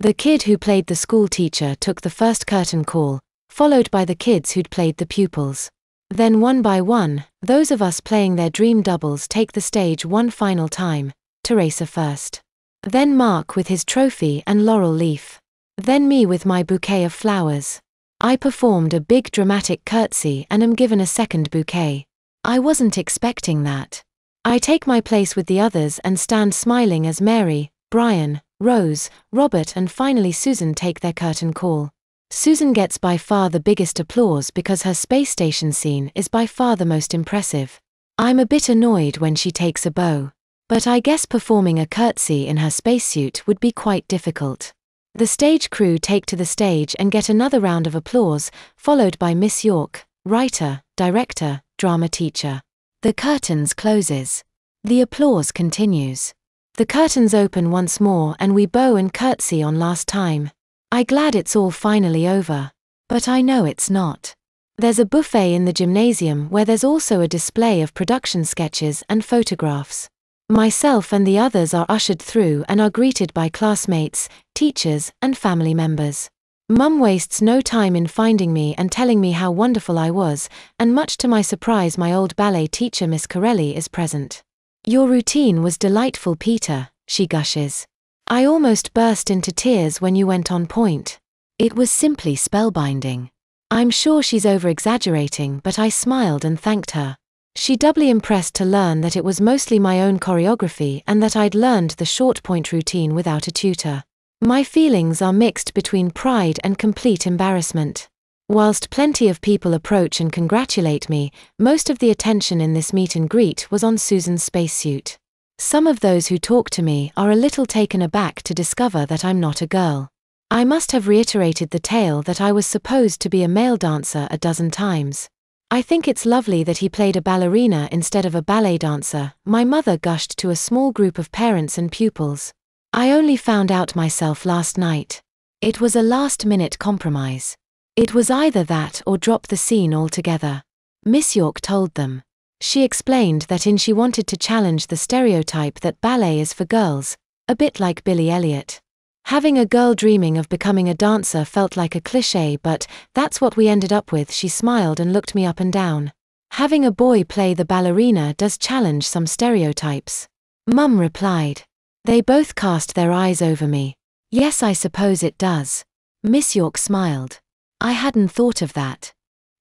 The kid who played the school teacher took the first curtain call, followed by the kids who'd played the pupils. Then one by one, those of us playing their dream doubles take the stage one final time, Teresa first. Then Mark with his trophy and laurel leaf. Then me with my bouquet of flowers. I performed a big dramatic curtsy and am given a second bouquet. I wasn't expecting that. I take my place with the others and stand smiling as Mary, Brian, Rose, Robert and finally Susan take their curtain call. Susan gets by far the biggest applause because her space station scene is by far the most impressive. I'm a bit annoyed when she takes a bow. But I guess performing a curtsy in her spacesuit would be quite difficult. The stage crew take to the stage and get another round of applause, followed by Miss York, writer, director, drama teacher. The curtains closes. The applause continues. The curtains open once more and we bow and curtsy on last time. I'm glad it's all finally over. But I know it's not. There's a buffet in the gymnasium where there's also a display of production sketches and photographs. Myself and the others are ushered through and are greeted by classmates, teachers, and family members. Mum wastes no time in finding me and telling me how wonderful I was, and much to my surprise my old ballet teacher Miss Corelli is present. "Your routine was delightful, Peter," she gushes. "I almost burst into tears when you went on point. It was simply spellbinding." I'm sure she's over-exaggerating, but I smiled and thanked her. She doubly impressed to learn that it was mostly my own choreography and that I'd learned the short point routine without a tutor. My feelings are mixed between pride and complete embarrassment. Whilst plenty of people approach and congratulate me, most of the attention in this meet and greet was on Susan's spacesuit. Some of those who talk to me are a little taken aback to discover that I'm not a girl. I must have reiterated the tale that I was supposed to be a male dancer a dozen times. "I think it's lovely that he played a ballerina instead of a ballet dancer," my mother gushed to a small group of parents and pupils. "I only found out myself last night. It was a last-minute compromise. It was either that or drop the scene altogether." Miss York told them. She explained that she wanted to challenge the stereotype that ballet is for girls, a bit like Billy Elliot. Having a girl dreaming of becoming a dancer felt like a cliché, but that's what we ended up with. She smiled and looked me up and down. "Having a boy play the ballerina does challenge some stereotypes," Mum replied. They both cast their eyes over me. "Yes, I suppose it does." Miss York smiled. "I hadn't thought of that."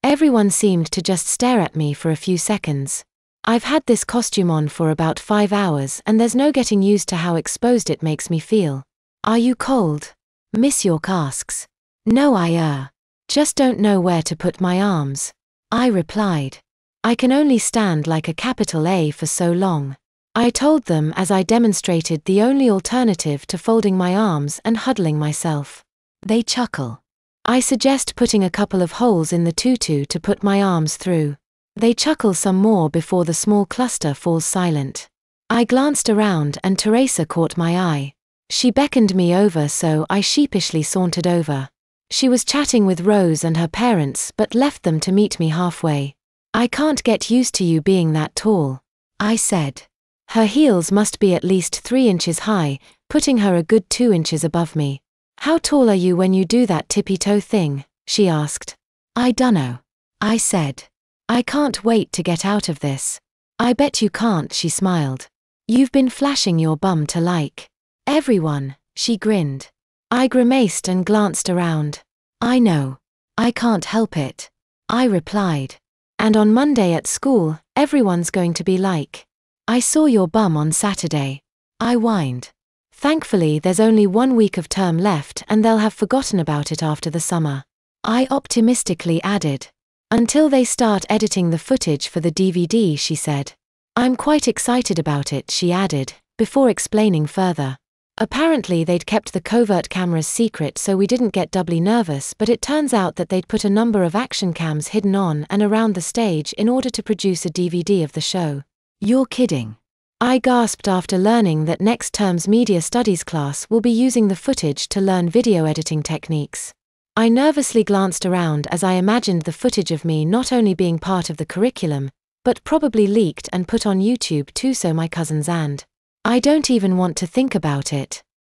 Everyone seemed to just stare at me for a few seconds. "I've had this costume on for about 5 hours and there's no getting used to how exposed it makes me feel." "Are you cold?" Miss York asks. "No, I just don't know where to put my arms," I replied. "I can only stand like a capital A for so long." I told them as I demonstrated the only alternative to folding my arms and huddling myself. They chuckle. I suggest putting a couple of holes in the tutu to put my arms through. They chuckle some more before the small cluster falls silent. I glanced around and Teresa caught my eye. She beckoned me over, so I sheepishly sauntered over. She was chatting with Rose and her parents but left them to meet me halfway. "I can't get used to you being that tall," I said. Her heels must be at least 3 inches high, putting her a good 2 inches above me. "How tall are you when you do that tippy-toe thing?" she asked. "I dunno," I said. "I can't wait to get out of this." "I bet you can't," she smiled. "You've been flashing your bum to like everyone," she grinned. I grimaced and glanced around. "I know. I can't help it," I replied. "And on Monday at school, everyone's going to be like, 'I saw your bum on Saturday,'" I whined. "Thankfully there's only 1 week of term left and they'll have forgotten about it after the summer," I optimistically added. "Until they start editing the footage for the DVD," she said. "I'm quite excited about it," she added, before explaining further. Apparently they'd kept the covert cameras secret so we didn't get doubly nervous, but it turns out that they'd put a number of action cams hidden on and around the stage in order to produce a DVD of the show. "You're kidding," I gasped after learning that next term's media studies class will be using the footage to learn video editing techniques. I nervously glanced around as I imagined the footage of me not only being part of the curriculum, but probably leaked and put on YouTube too, so my cousins and I don't even want to think about it.